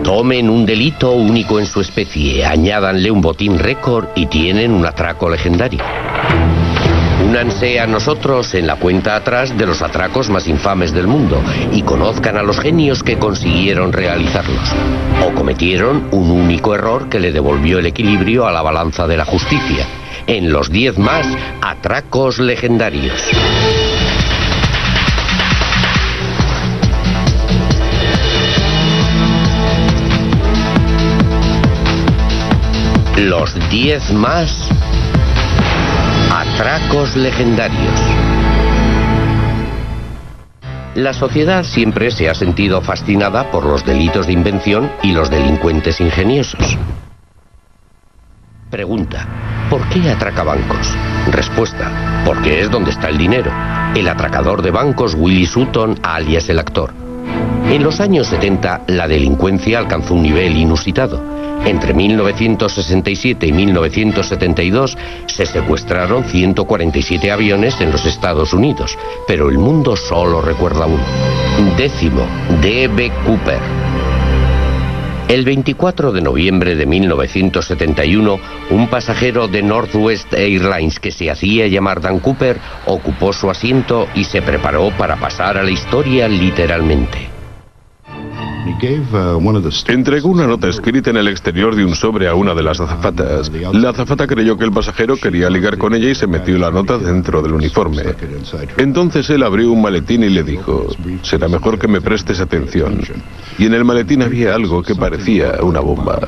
Tomen un delito único en su especie, añádanle un botín récord y tienen un atraco legendario. Únanse a nosotros en la cuenta atrás de los atracos más infames del mundo y conozcan a los genios que consiguieron realizarlos. O cometieron un único error que le devolvió el equilibrio a la balanza de la justicia. En los 10 más atracos legendarios. Los 10 más atracos legendarios. La sociedad siempre se ha sentido fascinada por los delitos de invención y los delincuentes ingeniosos. Pregunta: ¿por qué atraca bancos? Respuesta: porque es donde está el dinero. El atracador de bancos Willie Sutton, alias el actor. En los años 70, la delincuencia alcanzó un nivel inusitado. Entre 1967 y 1972 se secuestraron 147 aviones en los Estados Unidos, pero el mundo solo recuerda uno. 10º, D.B. Cooper. El 24 de noviembre de 1971, un pasajero de Northwest Airlines que se hacía llamar Dan Cooper ocupó su asiento y se preparó para pasar a la historia literalmente. Entregó una nota escrita en el exterior de un sobre a una de las azafatas. La azafata creyó que el pasajero quería ligar con ella y se metió la nota dentro del uniforme. Entonces él abrió un maletín y le dijo: será mejor que me prestes atención. Y en el maletín había algo que parecía una bomba.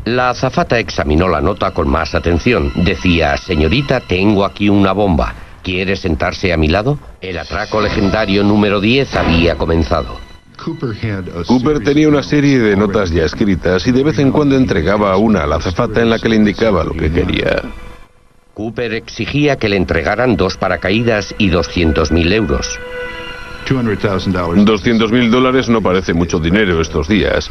La azafata examinó la nota con más atención. Decía: señorita, tengo aquí una bomba. ¿Quiere sentarse a mi lado? El atraco legendario número 10 había comenzado. Cooper tenía una serie de notas ya escritas y de vez en cuando entregaba una a la azafata en la que le indicaba lo que quería. Cooper exigía que le entregaran 2 paracaídas y 200.000 euros. $200.000 no parece mucho dinero estos días,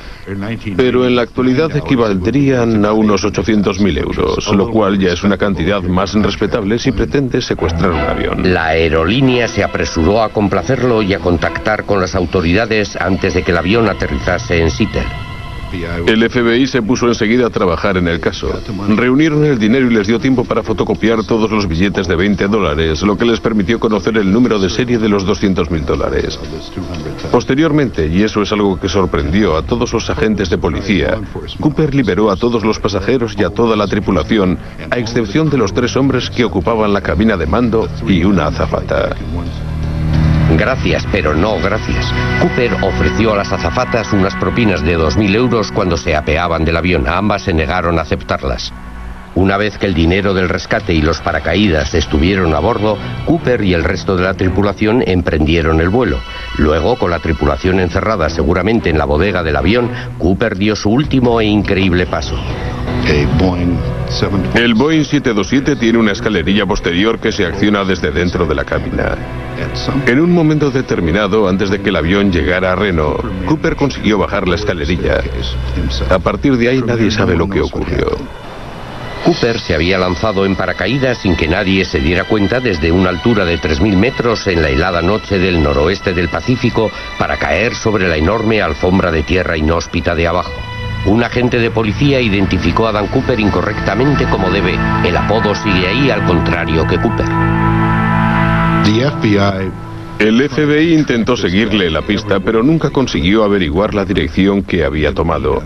pero en la actualidad equivaldrían a unos 800.000 euros, lo cual ya es una cantidad más respetable si pretende secuestrar un avión. La aerolínea se apresuró a complacerlo y a contactar con las autoridades antes de que el avión aterrizase en Seattle. El FBI se puso enseguida a trabajar en el caso. Reunieron el dinero y les dio tiempo para fotocopiar todos los billetes de $20, lo que les permitió conocer el número de serie de los $200.000. Posteriormente, y eso es algo que sorprendió a todos los agentes de policía, Cooper liberó a todos los pasajeros y a toda la tripulación, a excepción de los 3 hombres que ocupaban la cabina de mando y una azafata. Gracias, pero no gracias. Cooper ofreció a las azafatas unas propinas de 2.000 euros cuando se apeaban del avión. Ambas se negaron a aceptarlas. Una vez que el dinero del rescate y los paracaídas estuvieron a bordo, Cooper y el resto de la tripulación emprendieron el vuelo. Luego, con la tripulación encerrada seguramente en la bodega del avión, Cooper dio su último e increíble paso. El Boeing 727 tiene una escalerilla posterior que se acciona desde dentro de la cabina. En un momento determinado, antes de que el avión llegara a Reno, Cooper consiguió bajar la escalerilla. A partir de ahí nadie sabe lo que ocurrió. Cooper se había lanzado en paracaídas sin que nadie se diera cuenta desde una altura de 3.000 metros en la helada noche del noroeste del Pacífico para caer sobre la enorme alfombra de tierra inhóspita de abajo. Un agente de policía identificó a Dan Cooper incorrectamente como DB. El apodo sigue ahí, al contrario que Cooper. El FBI intentó seguirle la pista, pero nunca consiguió averiguar la dirección que había tomado.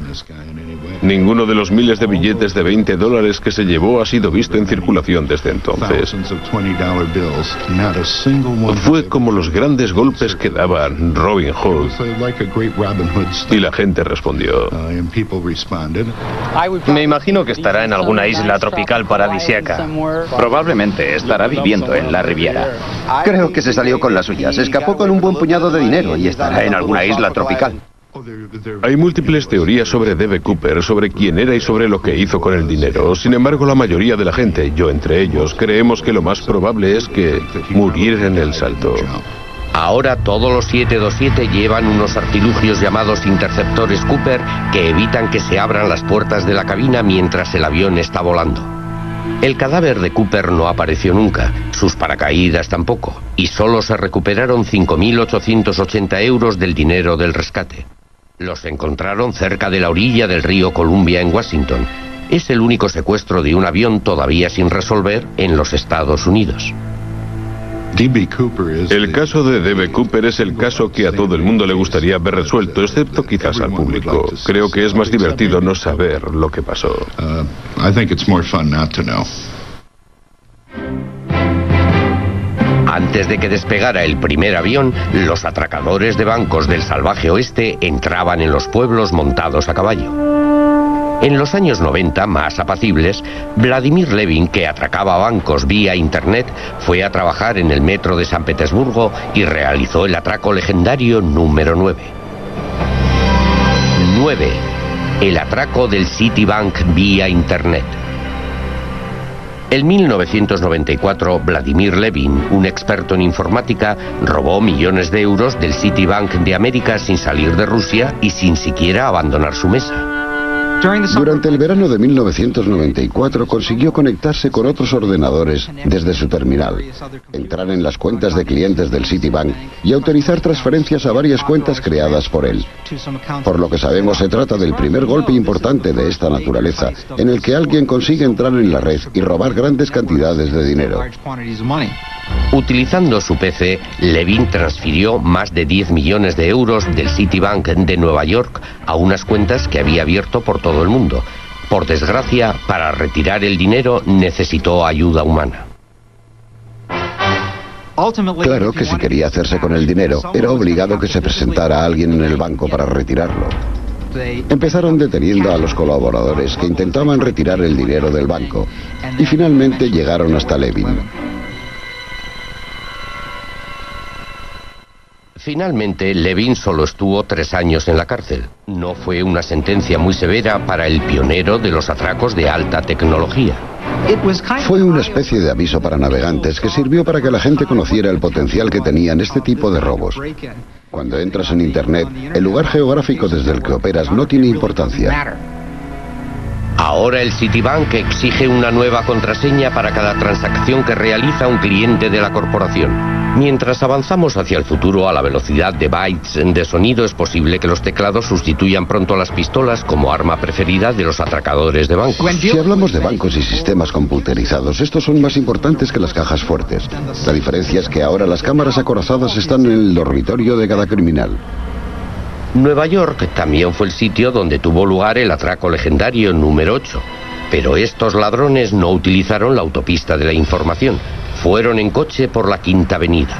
Ninguno de los miles de billetes de $20 que se llevó ha sido visto en circulación desde entonces. Fue como los grandes golpes que daban Robin Hood. Y la gente respondió. Me imagino que estará en alguna isla tropical paradisíaca. Probablemente estará viviendo en la Riviera. Creo que se salió con las suyas. Escapó con un buen puñado de dinero y estará en alguna isla tropical. Hay múltiples teorías sobre D.B. Cooper, sobre quién era y sobre lo que hizo con el dinero. Sin embargo, la mayoría de la gente, yo entre ellos, creemos que lo más probable es que muriera en el salto. Ahora todos los 727 llevan unos artilugios llamados interceptores Cooper que evitan que se abran las puertas de la cabina mientras el avión está volando. El cadáver de Cooper no apareció nunca, sus paracaídas tampoco, y solo se recuperaron 5.880 euros del dinero del rescate. Los encontraron cerca de la orilla del río Columbia en Washington. Es el único secuestro de un avión todavía sin resolver en los Estados Unidos. El caso de D.B. Cooper es el caso que a todo el mundo le gustaría ver resuelto, excepto quizás al público. Creo que es más divertido no saber lo que pasó. Antes de que despegara el primer avión, los atracadores de bancos del salvaje oeste entraban en los pueblos montados a caballo. En los años 90, más apacibles, Vladimir Levin, que atracaba bancos vía Internet, fue a trabajar en el metro de San Petersburgo y realizó el atraco legendario número 9. 9. El atraco del Citibank vía Internet. En 1994, Vladimir Levin, un experto en informática, robó millones de euros del Citibank de América sin salir de Rusia y sin siquiera abandonar su mesa. Durante el verano de 1994 consiguió conectarse con otros ordenadores desde su terminal, entrar en las cuentas de clientes del Citibank y autorizar transferencias a varias cuentas creadas por él. Por lo que sabemos, se trata del primer golpe importante de esta naturaleza, en el que alguien consigue entrar en la red y robar grandes cantidades de dinero. Utilizando su PC, Levin transfirió más de 10 millones de euros del Citibank de Nueva York a unas cuentas que había abierto por todo el mundo. Por desgracia, para retirar el dinero necesitó ayuda humana. Claro que si quería hacerse con el dinero, era obligado que se presentara alguien en el banco para retirarlo. Empezaron deteniendo a los colaboradores que intentaban retirar el dinero del banco y finalmente llegaron hasta Levin. Finalmente, Levin solo estuvo 3 años en la cárcel. No fue una sentencia muy severa para el pionero de los atracos de alta tecnología. Fue una especie de aviso para navegantes que sirvió para que la gente conociera el potencial que tenían este tipo de robos. Cuando entras en Internet, el lugar geográfico desde el que operas no tiene importancia. Ahora el Citibank exige una nueva contraseña para cada transacción que realiza un cliente de la corporación. Mientras avanzamos hacia el futuro a la velocidad de bytes de sonido, es posible que los teclados sustituyan pronto a las pistolas como arma preferida de los atracadores de bancos. Si hablamos de bancos y sistemas computerizados, estos son más importantes que las cajas fuertes. La diferencia es que ahora las cámaras acorazadas están en el dormitorio de cada criminal. Nueva York también fue el sitio donde tuvo lugar el atraco legendario número 8. Pero estos ladrones no utilizaron la autopista de la información. Fueron en coche por la Quinta Avenida.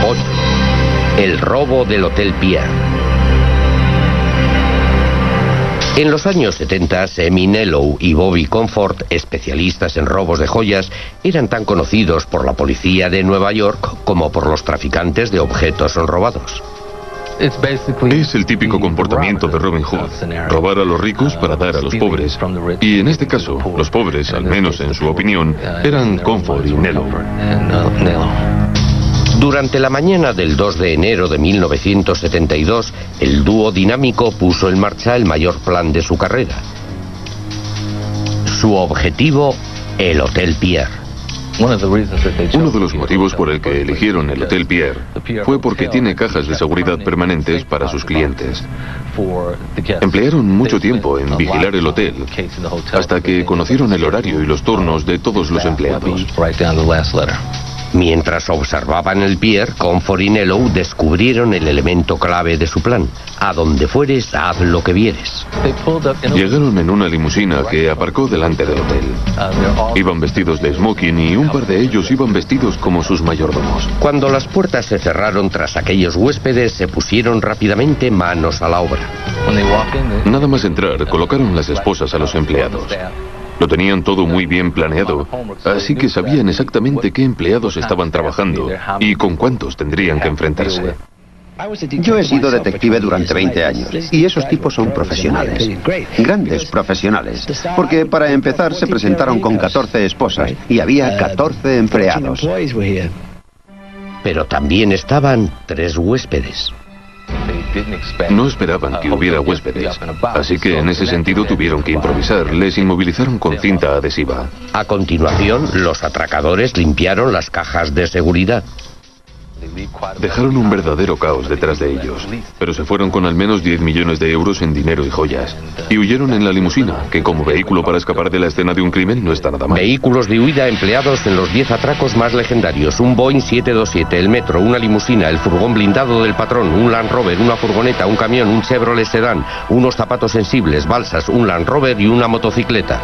8. El robo del Hotel Pierre. En los años 70, Sammy Nellow y Bobby Comfort, especialistas en robos de joyas, eran tan conocidos por la policía de Nueva York como por los traficantes de objetos robados. Es el típico comportamiento de Robin Hood, robar a los ricos para dar a los pobres. Y en este caso, los pobres, al menos en su opinión, eran Comfort y Nellow. Durante la mañana del 2 de enero de 1972, el dúo dinámico puso en marcha el mayor plan de su carrera. Su objetivo, el Hotel Pierre. Uno de los motivos por el que eligieron el Hotel Pierre fue porque tiene cajas de seguridad permanentes para sus clientes. Emplearon mucho tiempo en vigilar el hotel hasta que conocieron el horario y los turnos de todos los empleados. Mientras observaban el Pierre, Comfort y Nellow descubrieron el elemento clave de su plan. A donde fueres, haz lo que vieres. Llegaron en una limusina que aparcó delante del hotel. Iban vestidos de smoking y un par de ellos iban vestidos como sus mayordomos. Cuando las puertas se cerraron tras aquellos huéspedes, se pusieron rápidamente manos a la obra. Nada más entrar, colocaron las esposas a los empleados. Lo tenían todo muy bien planeado, así que sabían exactamente qué empleados estaban trabajando y con cuántos tendrían que enfrentarse. Yo he sido detective durante 20 años y esos tipos son profesionales, grandes profesionales, porque para empezar se presentaron con 14 esposas y había 14 empleados. Pero también estaban 3 huéspedes. No esperaban que hubiera huéspedes, así que en ese sentido tuvieron que improvisar. Les inmovilizaron con cinta adhesiva. A continuación, los atracadores limpiaron las cajas de seguridad. Dejaron un verdadero caos detrás de ellos, pero se fueron con al menos 10 millones de euros en dinero y joyas. Y huyeron en la limusina, que como vehículo para escapar de la escena de un crimen no está nada mal. Vehículos de huida empleados en los 10 atracos más legendarios: un Boeing 727, el metro, una limusina, el furgón blindado del patrón, un Land Rover, una furgoneta, un camión, un Chevrolet Sedán, unos zapatos sensibles, balsas, un Land Rover y una motocicleta.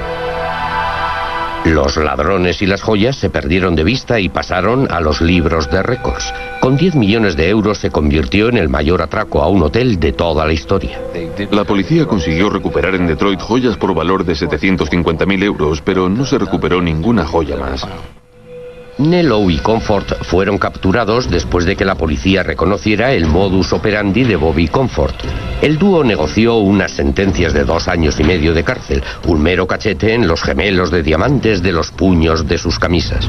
Los ladrones y las joyas se perdieron de vista y pasaron a los libros de récords. Con 10 millones de euros se convirtió en el mayor atraco a un hotel de toda la historia. La policía consiguió recuperar en Detroit joyas por valor de 750.000 euros, pero no se recuperó ninguna joya más. Nello y Comfort fueron capturados después de que la policía reconociera el modus operandi de Bobby Comfort. El dúo negoció unas sentencias de 2 años y medio de cárcel, un mero cachete en los gemelos de diamantes de los puños de sus camisas.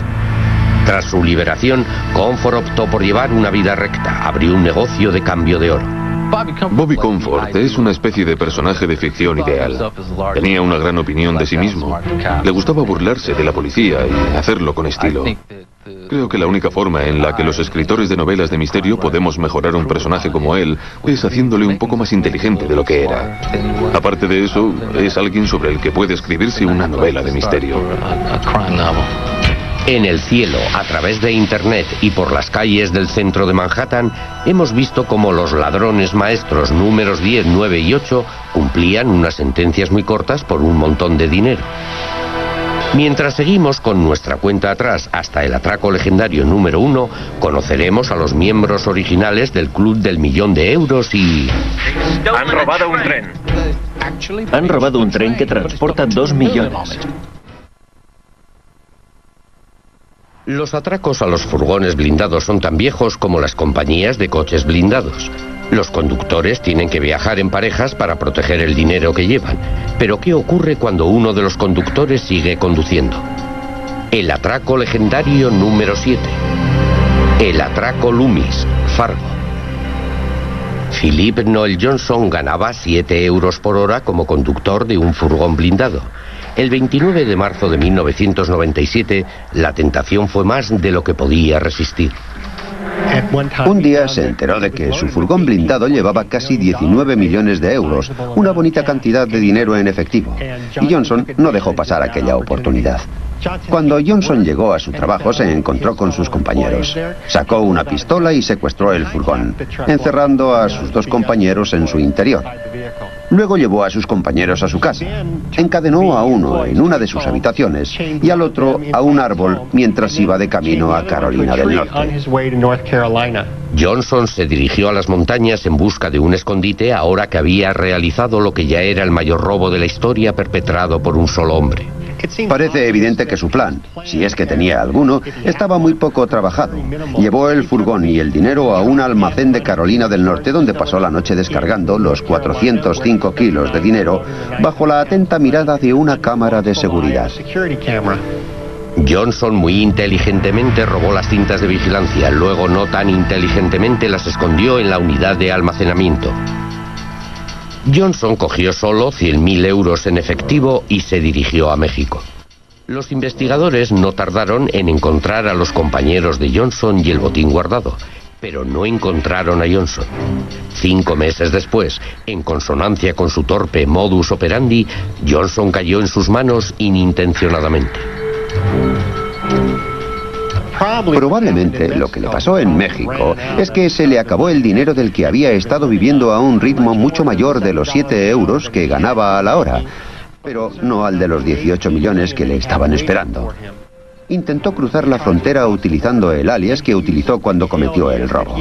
Tras su liberación, Comfort optó por llevar una vida recta, abrió un negocio de cambio de oro. Bobby Comfort es una especie de personaje de ficción ideal. Tenía una gran opinión de sí mismo. Le gustaba burlarse de la policía y hacerlo con estilo. Creo que la única forma en la que los escritores de novelas de misterio podemos mejorar un personaje como él es haciéndole un poco más inteligente de lo que era. Aparte de eso, es alguien sobre el que puede escribirse una novela de misterio. En el cielo, a través de Internet y por las calles del centro de Manhattan, hemos visto cómo los ladrones maestros números 10, 9 y 8 cumplían unas sentencias muy cortas por un montón de dinero. Mientras seguimos con nuestra cuenta atrás hasta el atraco legendario número 1, conoceremos a los miembros originales del Club del Millón de Euros y... Han robado un tren. Han robado un tren que transporta 2 millones. Los atracos a los furgones blindados son tan viejos como las compañías de coches blindados. Los conductores tienen que viajar en parejas para proteger el dinero que llevan. Pero ¿qué ocurre cuando uno de los conductores sigue conduciendo? El atraco legendario número 7. El atraco Loomis, Fargo. Philip Noel Johnson ganaba 7 euros por hora como conductor de un furgón blindado. El 29 de marzo de 1997, la tentación fue más de lo que podía resistir. Un día se enteró de que su furgón blindado llevaba casi 19 millones de euros, una bonita cantidad de dinero en efectivo, y Johnson no dejó pasar aquella oportunidad. Cuando Johnson llegó a su trabajo se encontró con sus compañeros. Sacó una pistola y secuestró el furgón, encerrando a sus 2 compañeros en su interior. Luego llevó a sus compañeros a su casa. Encadenó a uno en una de sus habitaciones y al otro a un árbol mientras iba de camino a Carolina del Norte. Johnson se dirigió a las montañas en busca de un escondite ahora que había realizado lo que ya era el mayor robo de la historia perpetrado por un solo hombre. Parece evidente que su plan, si es que tenía alguno, estaba muy poco trabajado. Llevó el furgón y el dinero a un almacén de Carolina del Norte donde pasó la noche descargando los 405 kilos de dinero bajo la atenta mirada de una cámara de seguridad. Johnson muy inteligentemente robó las cintas de vigilancia, luego no tan inteligentemente las escondió en la unidad de almacenamiento. Johnson cogió solo 100.000 euros en efectivo y se dirigió a México. Los investigadores no tardaron en encontrar a los compañeros de Johnson y el botín guardado, pero no encontraron a Johnson. 5 meses después, en consonancia con su torpe modus operandi, Johnson cayó en sus manos inintencionadamente. Probablemente lo que le pasó en México es que se le acabó el dinero del que había estado viviendo a un ritmo mucho mayor de los 7 euros que ganaba a la hora, pero no al de los 18 millones que le estaban esperando. Intentó cruzar la frontera utilizando el alias que utilizó cuando cometió el robo.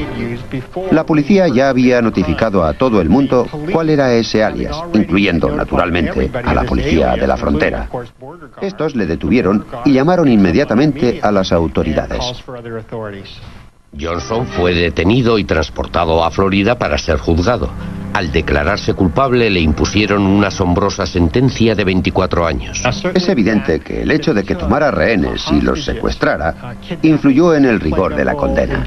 La policía ya había notificado a todo el mundo cuál era ese alias, incluyendo, naturalmente, a la policía de la frontera. Estos le detuvieron y llamaron inmediatamente a las autoridades. Johnson fue detenido y transportado a Florida para ser juzgado. Al declararse culpable le impusieron una asombrosa sentencia de 24 años. Es evidente que el hecho de que tomara rehenes y los secuestrara influyó en el rigor de la condena.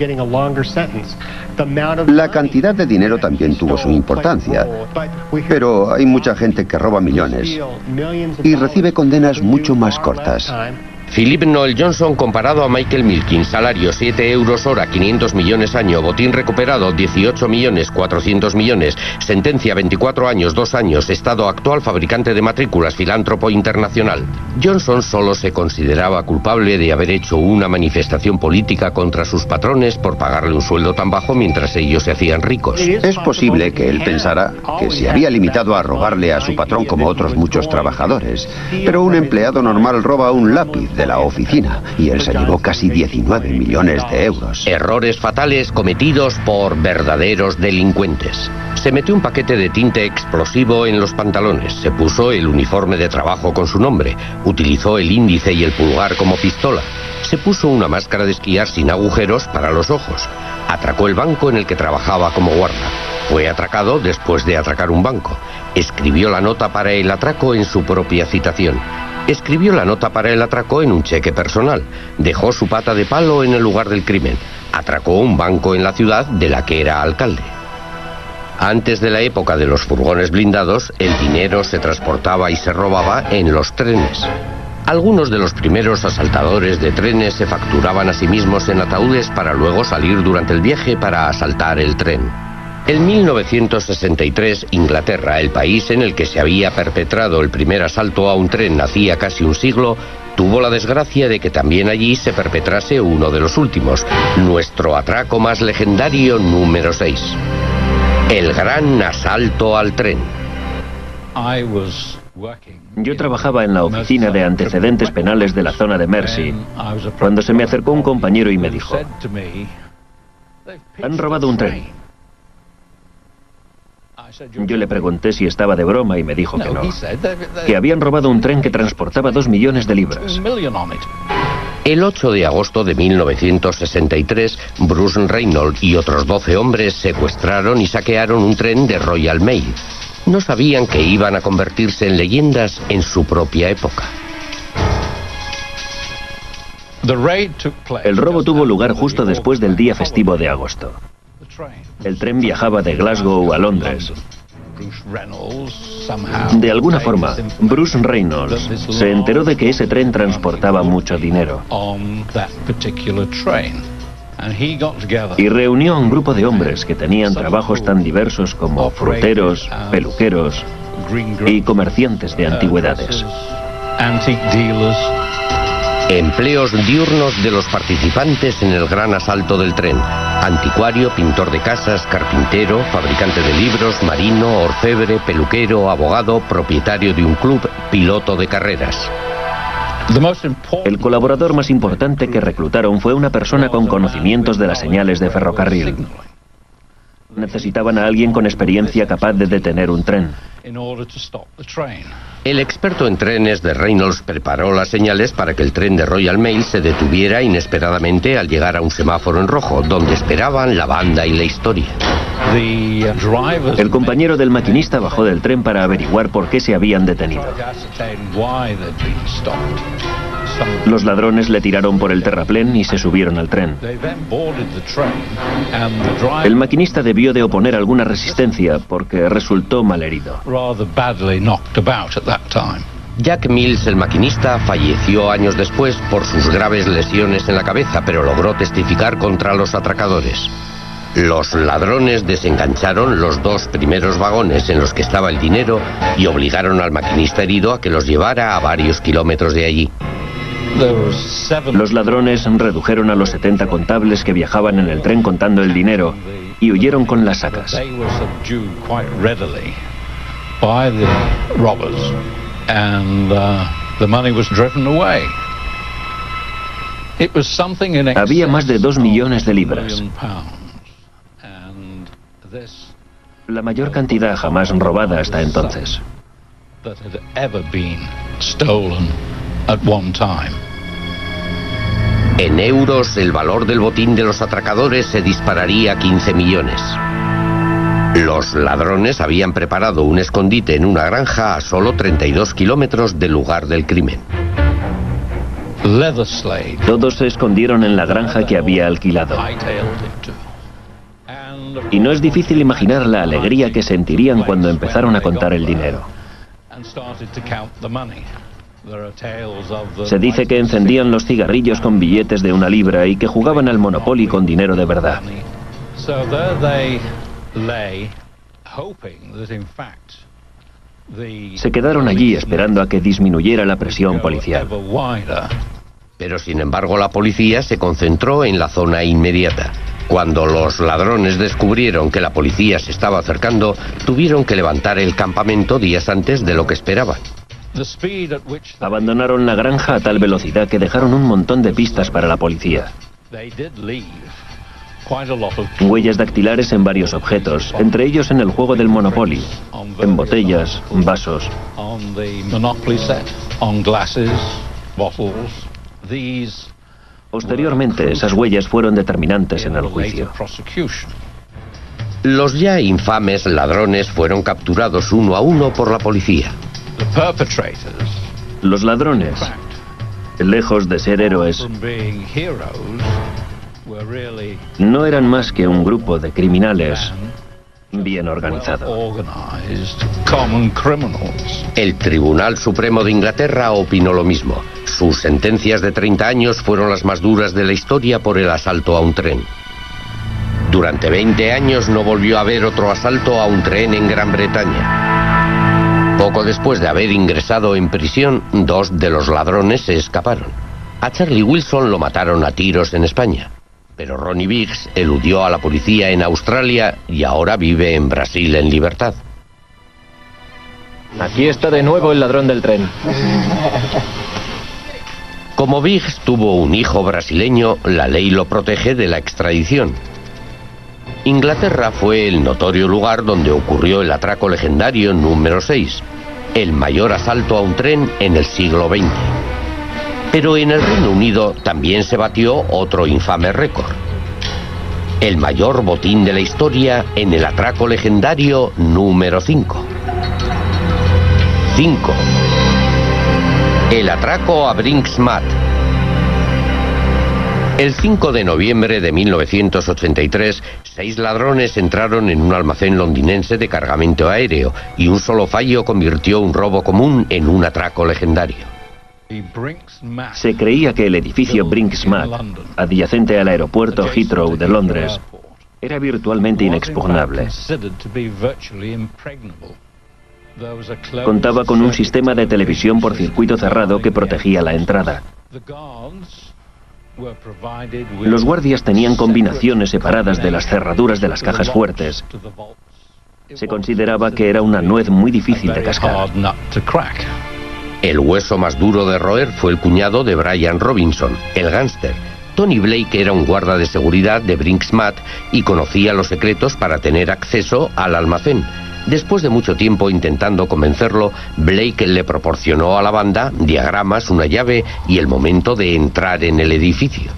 La cantidad de dinero también tuvo su importancia, pero hay mucha gente que roba millones y recibe condenas mucho más cortas. Philip Noel Johnson comparado a Michael Milken, salario 7 euros hora, 500 millones año, botín recuperado 18 millones, 400 millones, sentencia 24 años, 2 años, estado actual fabricante de matrículas, filántropo internacional. Johnson solo se consideraba culpable de haber hecho una manifestación política contra sus patrones por pagarle un sueldo tan bajo mientras ellos se hacían ricos. Es posible que él pensara que se había limitado a robarle a su patrón como otros muchos trabajadores, pero un empleado normal roba un lápiz de la oficina y él se llevó casi 19 millones de euros. Errores fatales cometidos por verdaderos delincuentes. Se metió un paquete de tinte explosivo en los pantalones, se puso el uniforme de trabajo con su nombre, utilizó el índice y el pulgar como pistola, se puso una máscara de esquiar sin agujeros para los ojos, atracó el banco en el que trabajaba como guarda, fue atracado después de atracar un banco, escribió la nota para el atraco en su propia citación. Escribió la nota para el atraco en un cheque personal. Dejó su pata de palo en el lugar del crimen. Atracó un banco en la ciudad de la que era alcalde. Antes de la época de los furgones blindados, el dinero se transportaba y se robaba en los trenes. Algunos de los primeros asaltadores de trenes se facturaban a sí mismos en ataúdes para luego salir durante el viaje para asaltar el tren. En 1963, Inglaterra, el país en el que se había perpetrado el primer asalto a un tren hacía casi un siglo, tuvo la desgracia de que también allí se perpetrase uno de los últimos, nuestro atraco más legendario número 6. El gran asalto al tren. Yo trabajaba en la oficina de antecedentes penales de la zona de Mersey, cuando se me acercó un compañero y me dijo: «Han robado un tren». Yo le pregunté si estaba de broma y me dijo que no, que habían robado un tren que transportaba 2 millones de libras. El 8 de agosto de 1963, Bruce Reynolds y otros 12 hombres secuestraron y saquearon un tren de Royal Mail. No sabían que iban a convertirse en leyendas en su propia época. El robo tuvo lugar justo después del día festivo de agosto. El tren viajaba de Glasgow a Londres. De alguna forma, Bruce Reynolds se enteró de que ese tren transportaba mucho dinero y reunió a un grupo de hombres que tenían trabajos tan diversos como fruteros, peluqueros y comerciantes de antigüedades. Empleos diurnos de los participantes en el gran asalto del tren: anticuario, pintor de casas, carpintero, fabricante de libros, marino, orfebre, peluquero, abogado, propietario de un club, piloto de carreras. El colaborador más importante que reclutaron fue una persona con conocimientos de las señales de ferrocarril. Necesitaban a alguien con experiencia capaz de detener un tren. El experto en trenes de Reynolds preparó las señales para que el tren de Royal Mail se detuviera inesperadamente al llegar a un semáforo en rojo, donde esperaban la banda y la historia. El compañero del maquinista bajó del tren para averiguar por qué se habían detenido. Los ladrones le tiraron por el terraplén y se subieron al tren. El maquinista debió de oponer alguna resistencia porque resultó malherido. Jack Mills, el maquinista, falleció años después por sus graves lesiones en la cabeza, pero logró testificar contra los atracadores. Los ladrones desengancharon los 2 primeros vagones en los que estaba el dinero y obligaron al maquinista herido a que los llevara a varios kilómetros de allí. Los ladrones redujeron a los 70 contables que viajaban en el tren contando el dinero y huyeron con las sacas. Había más de 2 millones de libras. La mayor cantidad jamás robada hasta entonces. En euros, el valor del botín de los atracadores se dispararía a 15 millones. Los ladrones habían preparado un escondite en una granja a solo 32 kilómetros del lugar del crimen. Todos se escondieron en la granja que había alquilado. Y no es difícil imaginar la alegría que sentirían cuando empezaron a contar el dinero. Se dice que encendían los cigarrillos con billetes de 1 libra y que jugaban al Monopoly con dinero de verdad. Se quedaron allí esperando a que disminuyera la presión policial. Pero sin embargo la policía se concentró en la zona inmediata. Cuando los ladrones descubrieron que la policía se estaba acercando, tuvieron que levantar el campamento días antes de lo que esperaban. Abandonaron la granja a tal velocidad que dejaron un montón de pistas para la policía. Huellas dactilares en varios objetos, entre ellos en el juego del Monopoly, en botellas, vasos. Posteriormente, esas huellas fueron determinantes en el juicio. Los ya infames ladrones fueron capturados uno a uno por la policía. Los ladrones, lejos de ser héroes, no eran más que un grupo de criminales bien organizado. El Tribunal Supremo de Inglaterra opinó lo mismo. Sus sentencias de 30 años fueron las más duras de la historia por el asalto a un tren. Durante 20 años no volvió a haber otro asalto a un tren en Gran Bretaña. Poco después de haber ingresado en prisión, 2 de los ladrones se escaparon. A Charlie Wilson lo mataron a tiros en España. Pero Ronnie Biggs eludió a la policía en Australia y ahora vive en Brasil en libertad. Aquí está de nuevo el ladrón del tren. Como Biggs tuvo un hijo brasileño, la ley lo protege de la extradición. Inglaterra fue el notorio lugar donde ocurrió el atraco legendario número 6, el mayor asalto a un tren en el siglo XX. Pero en el Reino Unido también se batió otro infame récord. El mayor botín de la historia en el atraco legendario número 5. 5. El atraco a Brink's-Mat. El 5 de noviembre de 1983, 6 ladrones entraron en un almacén londinense de cargamento aéreo y un solo fallo convirtió un robo común en un atraco legendario. Se creía que el edificio Brink's-Mat, adyacente al aeropuerto Heathrow de Londres, era virtualmente inexpugnable. Contaba con un sistema de televisión por circuito cerrado que protegía la entrada. Los guardias tenían combinaciones separadas de las cerraduras de las cajas fuertes. Se consideraba que era una nuez muy difícil de cascar. El hueso más duro de roer fue el cuñado de Brian Robinson, el gángster. Tony Blake era un guarda de seguridad de Brink's-Mat y conocía los secretos para tener acceso al almacén. Después de mucho tiempo intentando convencerlo, Blake le proporcionó a la banda diagramas, una llave y el momento de entrar en el edificio.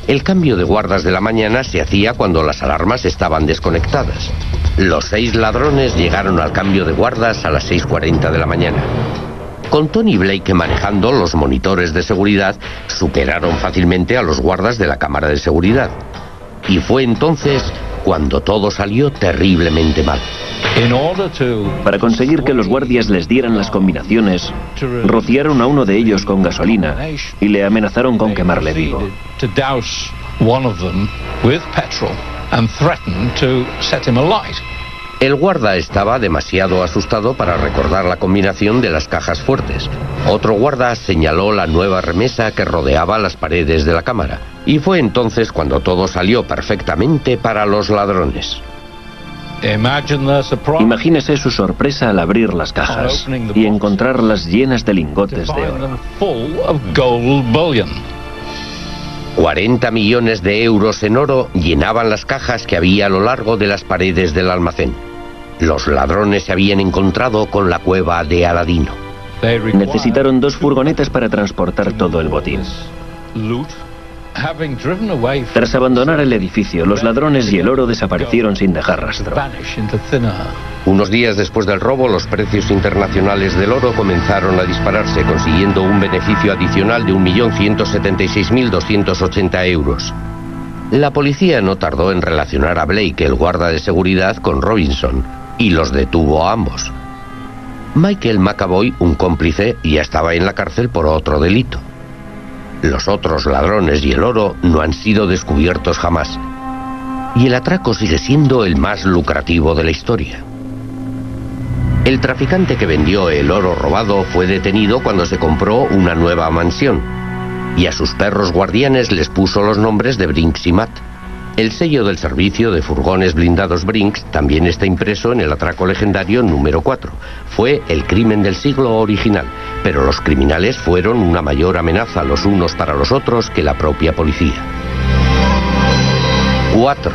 El cambio de guardas de la mañana se hacía cuando las alarmas estaban desconectadas. Los 6 ladrones llegaron al cambio de guardas a las 6:40 de la mañana. Con Tony Blake manejando los monitores de seguridad, superaron fácilmente a los guardas de la cámara de seguridad. Y fue entonces cuando todo salió terriblemente mal. Para conseguir que los guardias les dieran las combinaciones, rociaron a uno de ellos con gasolina y le amenazaron con quemarle vivo. El guarda estaba demasiado asustado para recordar la combinación de las cajas fuertes. Otro guarda señaló la nueva remesa que rodeaba las paredes de la cámara. Y fue entonces cuando todo salió perfectamente para los ladrones. Imagínese su sorpresa al abrir las cajas y encontrarlas llenas de lingotes de oro. 40 millones de euros en oro llenaban las cajas que había a lo largo de las paredes del almacén. Los ladrones se habían encontrado con la cueva de Aladino. Necesitaron 2 furgonetas para transportar todo el botín. Tras abandonar el edificio, los ladrones y el oro desaparecieron sin dejar rastro. Unos días después del robo, los precios internacionales del oro comenzaron a dispararse, consiguiendo un beneficio adicional de 1.176.280 euros. La policía no tardó en relacionar a Blake, el guarda de seguridad, con Robinson, y los detuvo a ambos. Michael McAvoy, un cómplice, ya estaba en la cárcel por otro delito. Los otros ladrones y el oro no han sido descubiertos jamás. Y el atraco sigue siendo el más lucrativo de la historia. El traficante que vendió el oro robado fue detenido cuando se compró una nueva mansión, y a sus perros guardianes les puso los nombres de Brinks y Matt. El sello del servicio de furgones blindados Brinks también está impreso en el atraco legendario número 4. Fue el crimen del siglo original, pero los criminales fueron una mayor amenaza los unos para los otros que la propia policía. 4.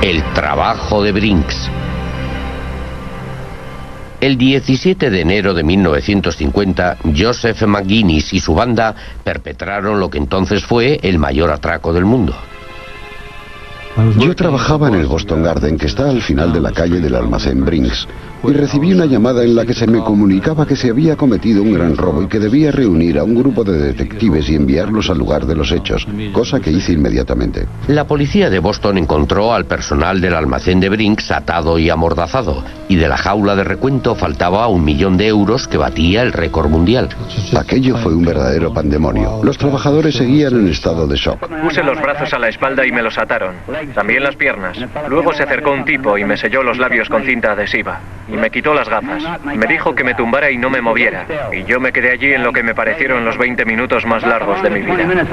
El trabajo de Brinks. El 17 de enero de 1950, Joseph McGuinness y su banda perpetraron lo que entonces fue el mayor atraco del mundo. Yo trabajaba en el Boston Garden, que está al final de la calle del almacén Brinks, y recibí una llamada en la que se me comunicaba que se había cometido un gran robo y que debía reunir a un grupo de detectives y enviarlos al lugar de los hechos, cosa que hice inmediatamente. La policía de Boston encontró al personal del almacén de Brinks atado y amordazado, y de la jaula de recuento faltaba 1 millón de euros que batía el récord mundial. Aquello fue un verdadero pandemonio. Los trabajadores seguían en estado de shock. Puse los brazos a la espalda y me los ataron. También las piernas. Luego se acercó un tipo y me selló los labios con cinta adhesiva. Y me quitó las gafas. Me dijo que me tumbara y no me moviera. Y yo me quedé allí en lo que me parecieron los 20 minutos más largos de mi vida.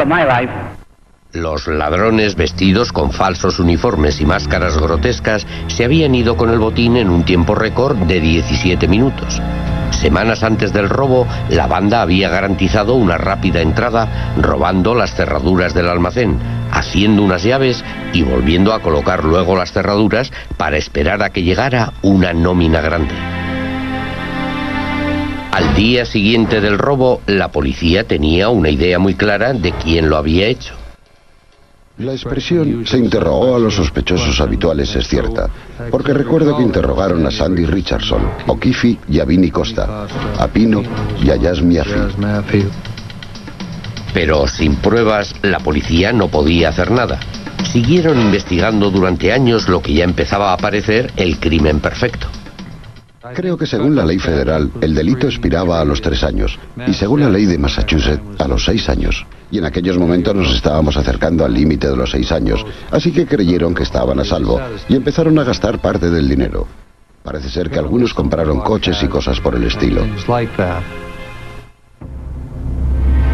Los ladrones, vestidos con falsos uniformes y máscaras grotescas, se habían ido con el botín en un tiempo récord de 17 minutos. Semanas antes del robo, la banda había garantizado una rápida entrada, robando las cerraduras del almacén, haciendo unas llaves y volviendo a colocar luego las cerraduras para esperar a que llegara una nómina grande. Al día siguiente del robo, la policía tenía una idea muy clara de quién lo había hecho. La expresión "se interrogó a los sospechosos habituales" es cierta, porque recuerdo que interrogaron a Sandy Richardson, O'Keefe y a Vinnie Costa, a Pino y a Jas Miafi. Pero sin pruebas, la policía no podía hacer nada. Siguieron investigando durante años lo que ya empezaba a parecer el crimen perfecto. Creo que según la ley federal, el delito expiraba a los 3 años, y según la ley de Massachusetts, a los 6 años. Y en aquellos momentos nos estábamos acercando al límite de los 6 años, así que creyeron que estaban a salvo, y empezaron a gastar parte del dinero. Parece ser que algunos compraron coches y cosas por el estilo.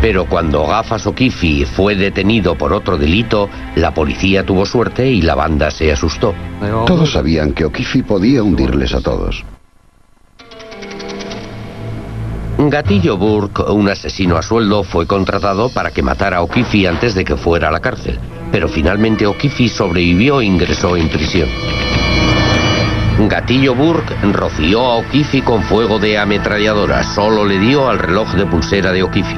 Pero cuando Gafas O'Keefe fue detenido por otro delito, la policía tuvo suerte y la banda se asustó. Todos sabían que O'Keefe podía hundirles a todos. Gatillo Burke, un asesino a sueldo, fue contratado para que matara a O'Keefe antes de que fuera a la cárcel, pero finalmente O'Keefe sobrevivió e ingresó en prisión. Gatillo Burke roció a O'Keefe con fuego de ametralladora, solo le dio al reloj de pulsera de O'Keefe.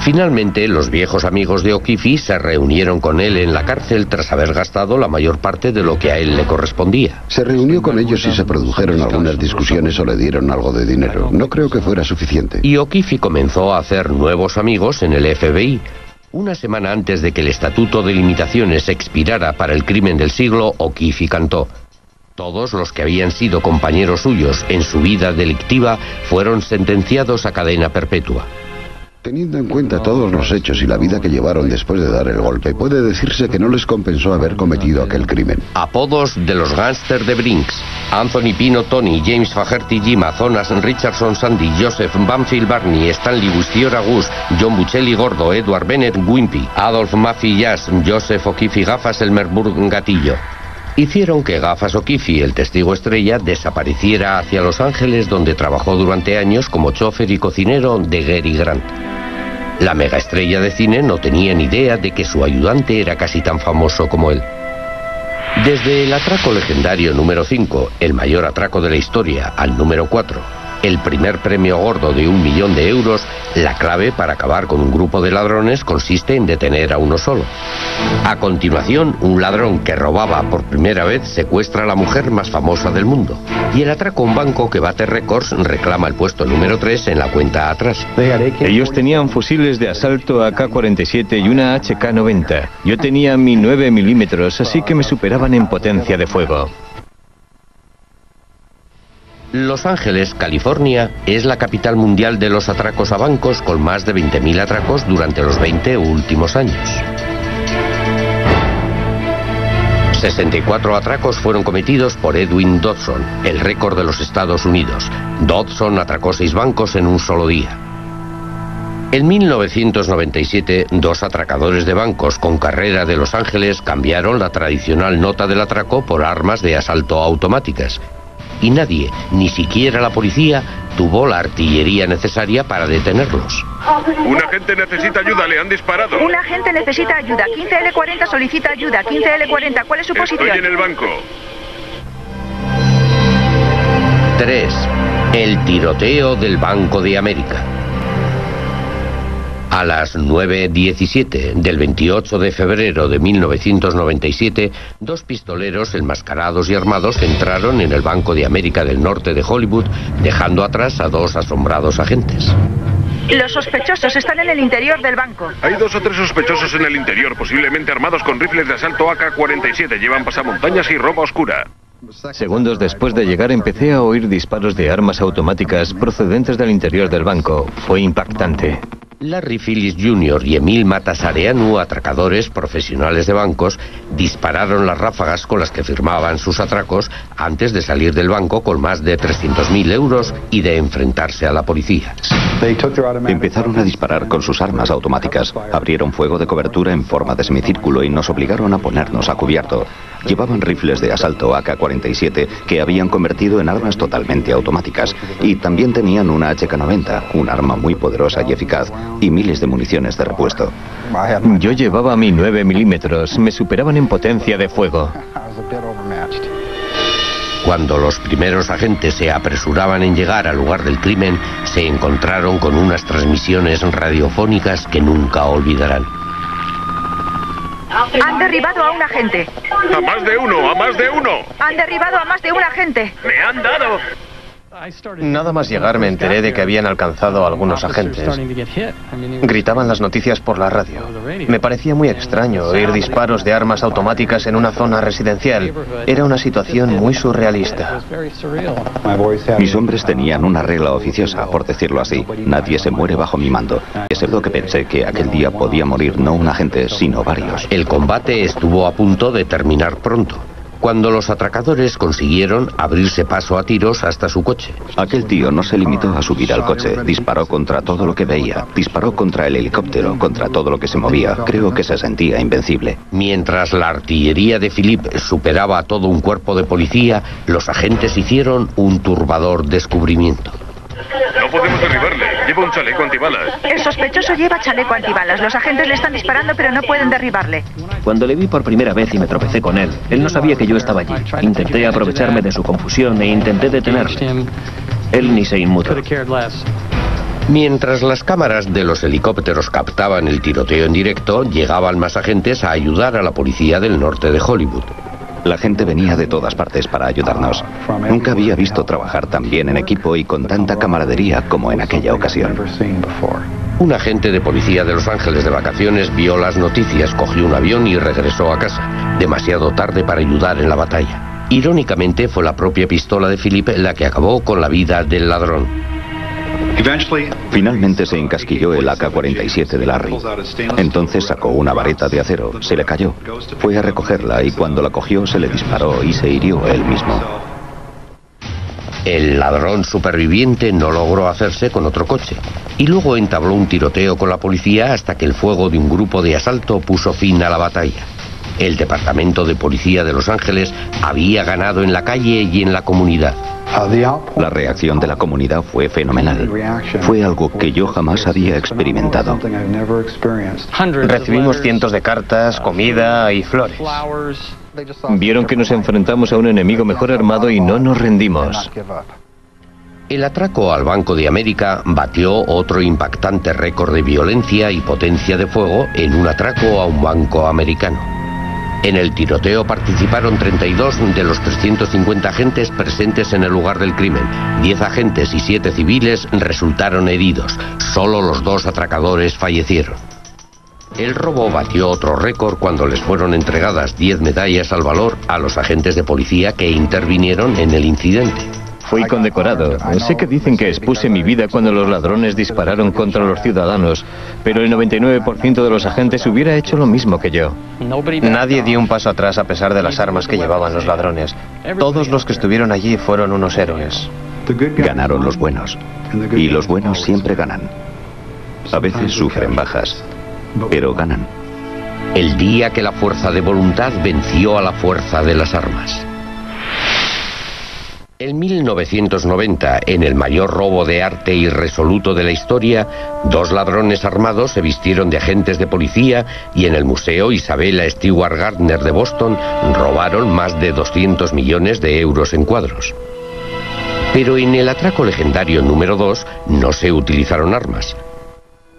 Finalmente, los viejos amigos de O'Keefe se reunieron con él en la cárcel tras haber gastado la mayor parte de lo que a él le correspondía. Se reunió con ellos y se produjeron algunas discusiones o le dieron algo de dinero. No creo que fuera suficiente. Y O'Keefe comenzó a hacer nuevos amigos en el FBI. Una semana antes de que el estatuto de limitaciones expirara para el crimen del siglo, O'Keefe cantó: todos los que habían sido compañeros suyos en su vida delictiva fueron sentenciados a cadena perpetua. Teniendo en cuenta todos los hechos y la vida que llevaron después de dar el golpe, puede decirse que no les compensó haber cometido aquel crimen. Apodos de los gángsters de Brinks: Anthony Pino, Tony, James Faherty, Jim, Azonas, Richardson, Sandy, Joseph, Banfield, Barney, Stanley, Wistiora, Gus, John Buccelli, Gordo, Edward Bennett, Wimpy, Adolf Maffey, Jazz, Joseph O'Keefe, Gafas, Elmer Burke, Gatillo. Hicieron que Gafas O'Keefe, el testigo estrella, desapareciera hacia Los Ángeles, donde trabajó durante años como chofer y cocinero de Gary Grant. La megaestrella de cine no tenía ni idea de que su ayudante era casi tan famoso como él. Desde el atraco legendario número 5, el mayor atraco de la historia, al número 4, el primer premio gordo de 1 millón de euros, la clave para acabar con un grupo de ladrones consiste en detener a uno solo. A continuación, un ladrón que robaba por primera vez secuestra a la mujer más famosa del mundo. Y el atraco a un banco que bate récords reclama el puesto número 3 en la cuenta atrás. Ellos tenían fusiles de asalto AK-47 y una HK-90. Yo tenía mi 9 milímetros, así que me superaban en potencia de fuego. Los Ángeles, California, es la capital mundial de los atracos a bancos, con más de 20.000 atracos durante los 20 últimos años. 64 atracos fueron cometidos por Edwin Dodson, el récord de los Estados Unidos. Dodson atracó 6 bancos en un solo día. En 1997, 2 atracadores de bancos con carrera de Los Ángeles cambiaron la tradicional nota del atraco por armas de asalto automáticas. Y nadie, ni siquiera la policía, tuvo la artillería necesaria para detenerlos. Un agente necesita ayuda, le han disparado. Un agente necesita ayuda. 15L40 solicita ayuda. 15L40, ¿cuál es su posición? Estoy en el banco. 3. El tiroteo del Banco de América. A las 9:17 del 28 de febrero de 1997, 2 pistoleros enmascarados y armados entraron en el Banco de América del Norte de Hollywood, dejando atrás a 2 asombrados agentes. Los sospechosos están en el interior del banco. Hay 2 o 3 sospechosos en el interior, posiblemente armados con rifles de asalto AK-47. Llevan pasamontañas y ropa oscura. Segundos después de llegar empecé a oír disparos de armas automáticas procedentes del interior del banco. Fue impactante. Larry Phillips Jr. y Emil Matasareanu, atracadores profesionales de bancos, dispararon las ráfagas con las que firmaban sus atracos antes de salir del banco con más de 300.000 euros y de enfrentarse a la policía. Empezaron a disparar con sus armas automáticas, abrieron fuego de cobertura en forma de semicírculo y nos obligaron a ponernos a cubierto. Llevaban rifles de asalto AK-47 que habían convertido en armas totalmente automáticas, y también tenían una HK-90, un arma muy poderosa y eficaz, y miles de municiones de repuesto. Yo llevaba mi 9 milímetros, me superaban en potencia de fuego. Cuando los primeros agentes se apresuraban en llegar al lugar del crimen, se encontraron con unas transmisiones radiofónicas que nunca olvidarán. Han derribado a un agente. ¡A más de uno! ¡A más de uno! Han derribado a más de un agente. ¡Me han dado! Nada más llegar me enteré de que habían alcanzado a algunos agentes. Gritaban las noticias por la radio. Me parecía muy extraño oír disparos de armas automáticas en una zona residencial. Era una situación muy surrealista. Mis hombres tenían una regla oficiosa, por decirlo así. Nadie se muere bajo mi mando. Es cierto que pensé que aquel día podía morir no un agente, sino varios. El combate estuvo a punto de terminar pronto, cuando los atracadores consiguieron abrirse paso a tiros hasta su coche. Aquel tío no se limitó a subir al coche, disparó contra todo lo que veía, disparó contra el helicóptero, contra todo lo que se movía. Creo que se sentía invencible. Mientras la artillería de Philippe superaba a todo un cuerpo de policía, los agentes hicieron un turbador descubrimiento. No podemos derribarle. Lleva un chaleco antibalas. El sospechoso lleva chaleco antibalas. Los agentes le están disparando, pero no pueden derribarle. Cuando le vi por primera vez y me tropecé con él, él no sabía que yo estaba allí. Intenté aprovecharme de su confusión e intenté detenerle. Él ni se inmutó. Mientras las cámaras de los helicópteros captaban el tiroteo en directo, llegaban más agentes a ayudar a la policía del norte de Hollywood. La gente venía de todas partes para ayudarnos. Nunca había visto trabajar tan bien en equipo y con tanta camaradería como en aquella ocasión. Un agente de policía de Los Ángeles de vacaciones vio las noticias, cogió un avión y regresó a casa, demasiado tarde para ayudar en la batalla. Irónicamente, fue la propia pistola de Philippe la que acabó con la vida del ladrón. Finalmente se encasquilló el AK-47 de Larry. Entonces sacó una vareta de acero, se le cayó. Fue a recogerla y cuando la cogió se le disparó y se hirió él mismo. El ladrón superviviente no logró hacerse con otro coche y luego entabló un tiroteo con la policía hasta que el fuego de un grupo de asalto puso fin a la batalla. El Departamento de Policía de Los Ángeles había ganado en la calle y en la comunidad. La reacción de la comunidad fue fenomenal. Fue algo que yo jamás había experimentado. Recibimos cientos de cartas, comida y flores. Vieron que nos enfrentamos a un enemigo mejor armado y no nos rendimos. El atraco al Banco de América batió otro impactante récord de violencia y potencia de fuego en un atraco a un banco americano. En el tiroteo participaron 32 de los 350 agentes presentes en el lugar del crimen. 10 agentes y 7 civiles resultaron heridos. Solo los 2 atracadores fallecieron. El robo batió otro récord cuando les fueron entregadas 10 medallas al valor a los agentes de policía que intervinieron en el incidente. Fui condecorado. Sé que dicen que expuse mi vida cuando los ladrones dispararon contra los ciudadanos, pero el 99% de los agentes hubiera hecho lo mismo que yo. Nadie dio un paso atrás a pesar de las armas que llevaban los ladrones. Todos los que estuvieron allí fueron unos héroes. Ganaron los buenos. Y los buenos siempre ganan. A veces sufren bajas, pero ganan. El día que la fuerza de voluntad venció a la fuerza de las armas. En 1990, en el mayor robo de arte irresoluto de la historia, 2 ladrones armados se vistieron de agentes de policía y en el Museo Isabella Stewart Gardner de Boston robaron más de 200 millones de euros en cuadros. Pero en el atraco legendario número 2 no se utilizaron armas.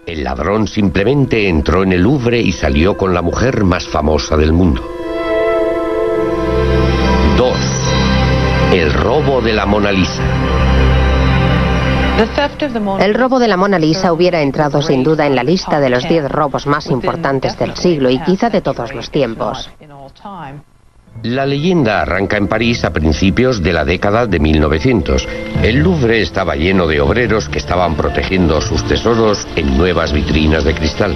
El ladrón simplemente entró en el Louvre y salió con la mujer más famosa del mundo. 2. El robo de la Mona Lisa. El robo de la Mona Lisa hubiera entrado sin duda en la lista de los 10 robos más importantes del siglo y quizá de todos los tiempos. La leyenda arranca en París a principios de la década de 1900. El Louvre estaba lleno de obreros que estaban protegiendo sus tesoros en nuevas vitrinas de cristal.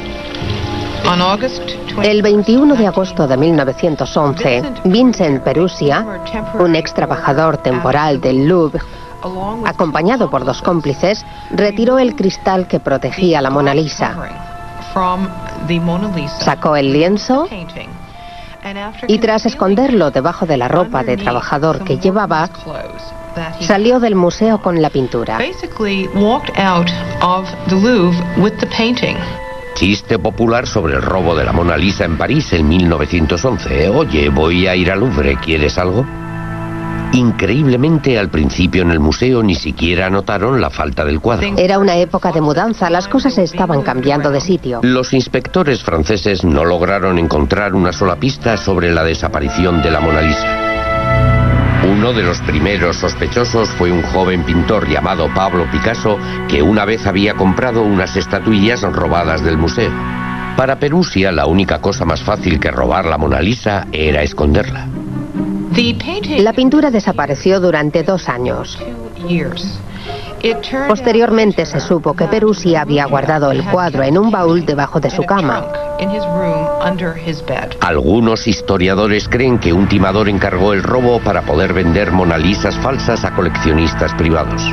El 21 de agosto de 1911, Vincent Perusia, un ex trabajador temporal del Louvre, acompañado por 2 cómplices, retiró el cristal que protegía la Mona Lisa. Sacó el lienzo y tras esconderlo debajo de la ropa de trabajador que llevaba, salió del museo con la pintura. Chiste popular sobre el robo de la Mona Lisa en París en 1911. Oye, voy a ir al Louvre, ¿quieres algo? Increíblemente, al principio en el museo ni siquiera notaron la falta del cuadro. Era una época de mudanza, las cosas estaban cambiando de sitio. Los inspectores franceses no lograron encontrar una sola pista sobre la desaparición de la Mona Lisa. Uno de los primeros sospechosos fue un joven pintor llamado Pablo Picasso, que una vez había comprado unas estatuillas robadas del museo. Para Perusia, la única cosa más fácil que robar la Mona Lisa era esconderla. La pintura desapareció durante 2 años. Posteriormente se supo que Perusia había guardado el cuadro en un baúl debajo de su cama. Algunos historiadores creen que un timador encargó el robo para poder vender Mona Lisas falsas a coleccionistas privados.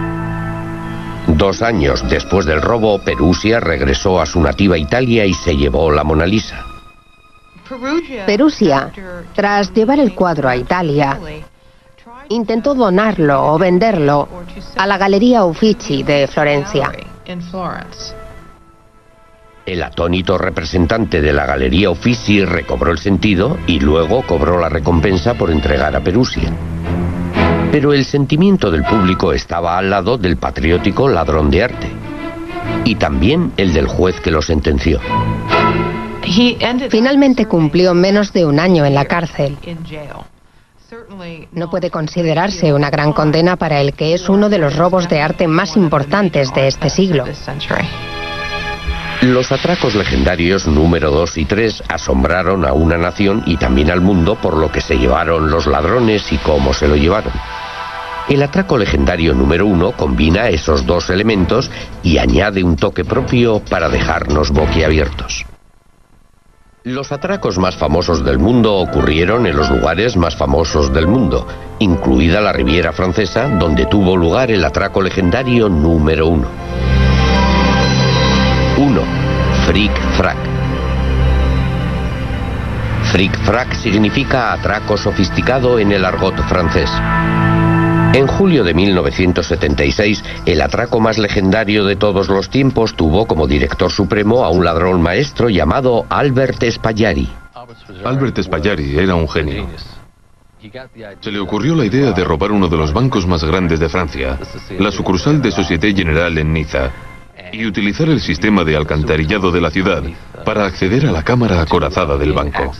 2 años después del robo, Perusia regresó a su nativa Italia y se llevó la Mona Lisa. Perusia, tras llevar el cuadro a Italia, intentó donarlo o venderlo a la Galería Uffizi de Florencia. El atónito representante de la Galería Uffizi recobró el sentido y luego cobró la recompensa por entregar a Perusia. Pero el sentimiento del público estaba al lado del patriótico ladrón de arte. Y también el del juez que lo sentenció. Finalmente cumplió menos de 1 año en la cárcel. No puede considerarse una gran condena para el que es uno de los robos de arte más importantes de este siglo. Los atracos legendarios número 2 y 3 asombraron a una nación y también al mundo por lo que se llevaron los ladrones y cómo se lo llevaron. El atraco legendario número 1 combina esos 2 elementos y añade un toque propio para dejarnos boquiabiertos. Los atracos más famosos del mundo ocurrieron en los lugares más famosos del mundo, incluida la Riviera Francesa, donde tuvo lugar el atraco legendario número 1. 1. Fric-frac. Fric-frac significa atraco sofisticado en el argot francés. En julio de 1976, el atraco más legendario de todos los tiempos tuvo como director supremo a un ladrón maestro llamado Albert Spagliari. Albert Spagliari era un genio. Se le ocurrió la idea de robar uno de los bancos más grandes de Francia, la sucursal de Société Générale en Niza, y utilizar el sistema de alcantarillado de la ciudad para acceder a la cámara acorazada del banco.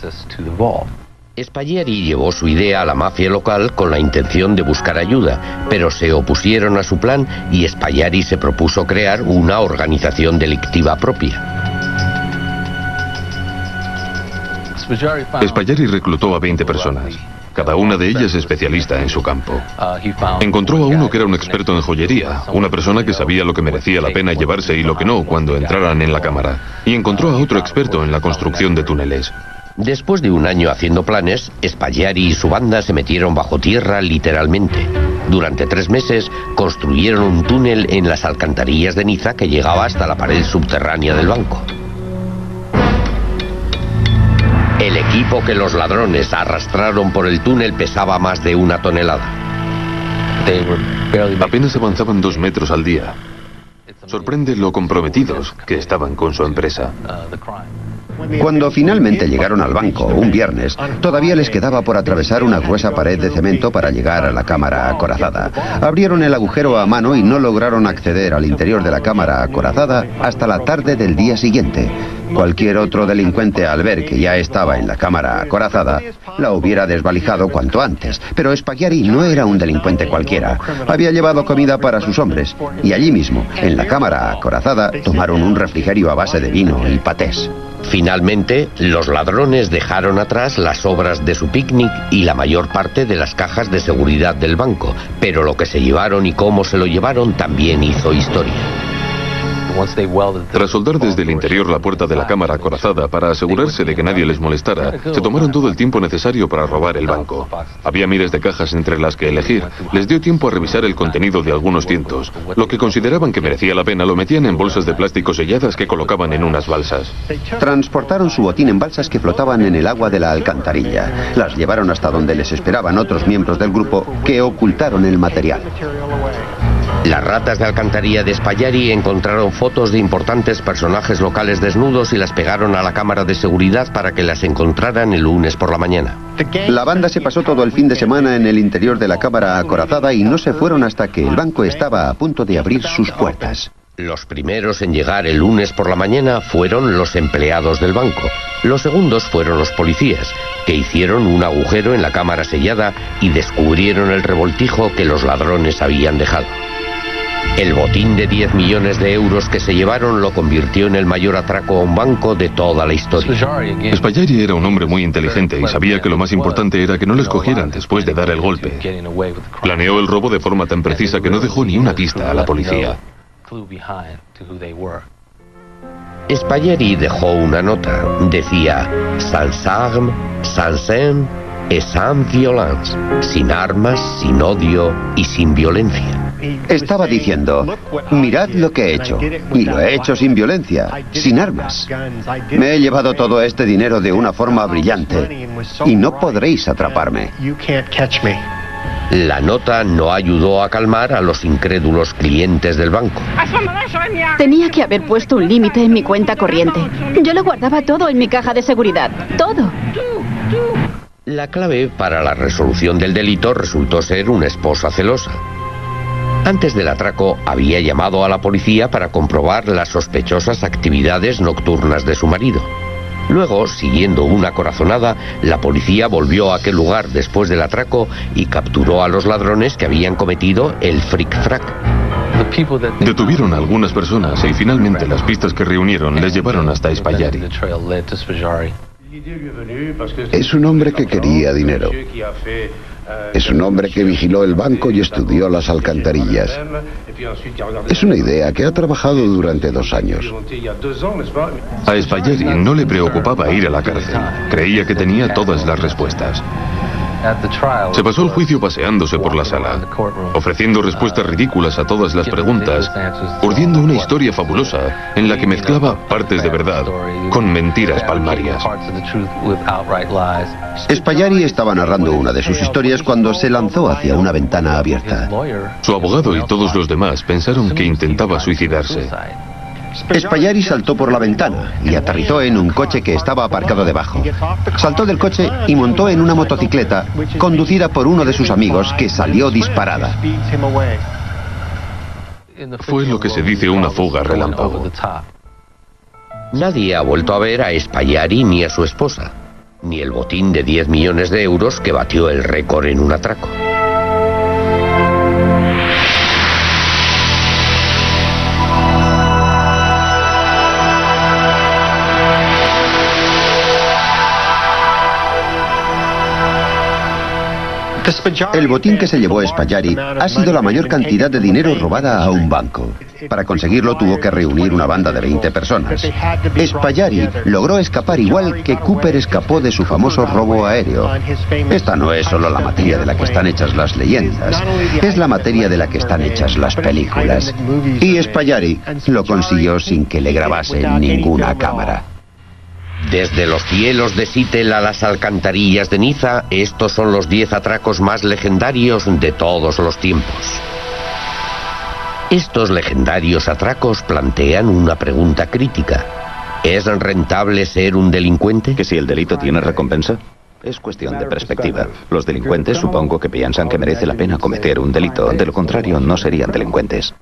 Spagliari llevó su idea a la mafia local con la intención de buscar ayuda, pero se opusieron a su plan y Spagliari se propuso crear una organización delictiva propia. Spagliari reclutó a 20 personas. cada una de ellas especialista en su campo. Encontró a uno que era un experto en joyería, una persona que sabía lo que merecía la pena llevarse y lo que no cuando entraran en la cámara. Y encontró a otro experto en la construcción de túneles. Después de un año haciendo planes, Spaghiari y su banda se metieron bajo tierra literalmente. Durante 3 meses construyeron un túnel en las alcantarillas de Niza que llegaba hasta la pared subterránea del banco. El equipo que los ladrones arrastraron por el túnel pesaba más de 1 tonelada. Apenas avanzaban 2 metros al día. Sorprende lo comprometidos que estaban con su empresa. Cuando finalmente llegaron al banco, un viernes, todavía les quedaba por atravesar una gruesa pared de cemento para llegar a la cámara acorazada. Abrieron el agujero a mano y no lograron acceder al interior de la cámara acorazada hasta la tarde del día siguiente. Cualquier otro delincuente, al ver que ya estaba en la cámara acorazada, la hubiera desvalijado cuanto antes. Pero Spaghiari no era un delincuente cualquiera. Había llevado comida para sus hombres y allí mismo, en la cámara acorazada, tomaron un refrigerio a base de vino y patés. Finalmente, los ladrones dejaron atrás las sobras de su picnic y la mayor parte de las cajas de seguridad del banco, pero lo que se llevaron y cómo se lo llevaron también hizo historia. Tras soldar desde el interior la puerta de la cámara acorazada para asegurarse de que nadie les molestara, se tomaron todo el tiempo necesario para robar el banco. Había miles de cajas entre las que elegir. Les dio tiempo a revisar el contenido de algunos cientos. Lo que consideraban que merecía la pena lo metían en bolsas de plástico selladas que colocaban en unas balsas. Transportaron su botín en balsas que flotaban en el agua de la alcantarilla. Las llevaron hasta donde les esperaban otros miembros del grupo que ocultaron el material. Las ratas de alcantarilla de Spaghiari encontraron fotos de importantes personajes locales desnudos y las pegaron a la cámara de seguridad para que las encontraran el lunes por la mañana. La banda se pasó todo el fin de semana en el interior de la cámara acorazada y no se fueron hasta que el banco estaba a punto de abrir sus puertas. Los primeros en llegar el lunes por la mañana fueron los empleados del banco. Los segundos fueron los policías, que hicieron un agujero en la cámara sellada y descubrieron el revoltijo que los ladrones habían dejado. El botín de 10 millones de euros que se llevaron lo convirtió en el mayor atraco a un banco de toda la historia. Spaghiari era un hombre muy inteligente y sabía que lo más importante era que no les cogieran después de dar el golpe. Planeó el robo de forma tan precisa que no dejó ni una pista a la policía. Spaghiari dejó una nota. Decía: sans armes, sans haine et sans violence. Sin armas, sin odio y sin violencia. Estaba diciendo: mirad lo que he hecho, y lo he hecho sin violencia, sin armas. Me he llevado todo este dinero de una forma brillante, y no podréis atraparme. La nota no ayudó a calmar a los incrédulos clientes del banco. Tenía que haber puesto un límite en mi cuenta corriente. Yo lo guardaba todo en mi caja de seguridad, todo. La clave para la resolución del delito resultó ser una esposa celosa. Antes del atraco había llamado a la policía para comprobar las sospechosas actividades nocturnas de su marido. Luego, siguiendo una corazonada, la policía volvió a aquel lugar después del atraco y capturó a los ladrones que habían cometido el fric-frac. Detuvieron a algunas personas y finalmente las pistas que reunieron les llevaron hasta Spaghiari. Es un hombre que quería dinero. Es un hombre que vigiló el banco y estudió las alcantarillas. Es una idea que ha trabajado durante 2 años. A Spaghiari no le preocupaba ir a la cárcel. Creía que tenía todas las respuestas. Se pasó el juicio paseándose por la sala, ofreciendo respuestas ridículas a todas las preguntas, urdiendo una historia fabulosa en la que mezclaba partes de verdad con mentiras palmarias. Spaghiari estaba narrando una de sus historias cuando se lanzó hacia una ventana abierta. Su abogado y todos los demás pensaron que intentaba suicidarse. Spaghiari saltó por la ventana y aterrizó en un coche que estaba aparcado debajo. Saltó del coche y montó en una motocicleta conducida por uno de sus amigos que salió disparada. Fue lo que se dice una fuga relámpago. Nadie ha vuelto a ver a Spaghiari ni a su esposa, ni el botín de 10 millones de euros que batió el récord en un atraco. El botín que se llevó Spallari ha sido la mayor cantidad de dinero robada a un banco. Para conseguirlo tuvo que reunir una banda de 20 personas. Spallari logró escapar igual que Cooper escapó de su famoso robo aéreo. Esta no es solo la materia de la que están hechas las leyendas, es la materia de la que están hechas las películas. Y Spallari lo consiguió sin que le grabasen ninguna cámara. Desde los cielos de Seattle a las alcantarillas de Niza, estos son los 10 atracos más legendarios de todos los tiempos. Estos legendarios atracos plantean una pregunta crítica. ¿Es rentable ser un delincuente? ¿Que si el delito tiene recompensa? Es cuestión de perspectiva. Los delincuentes supongo que piensan que merece la pena cometer un delito. De lo contrario, no serían delincuentes.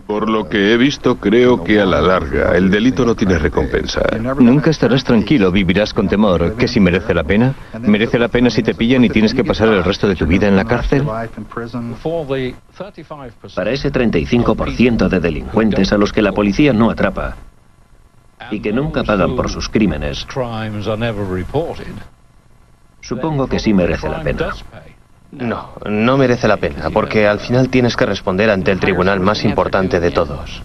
Por lo que he visto, creo que a la larga el delito no tiene recompensa. Nunca estarás tranquilo, vivirás con temor. ¿Que si merece la pena? ¿Merece la pena si te pillan y tienes que pasar el resto de tu vida en la cárcel? Para ese 35% de delincuentes a los que la policía no atrapa y que nunca pagan por sus crímenes, supongo que sí merece la pena. No, no merece la pena, porque al final tienes que responder ante el tribunal más importante de todos.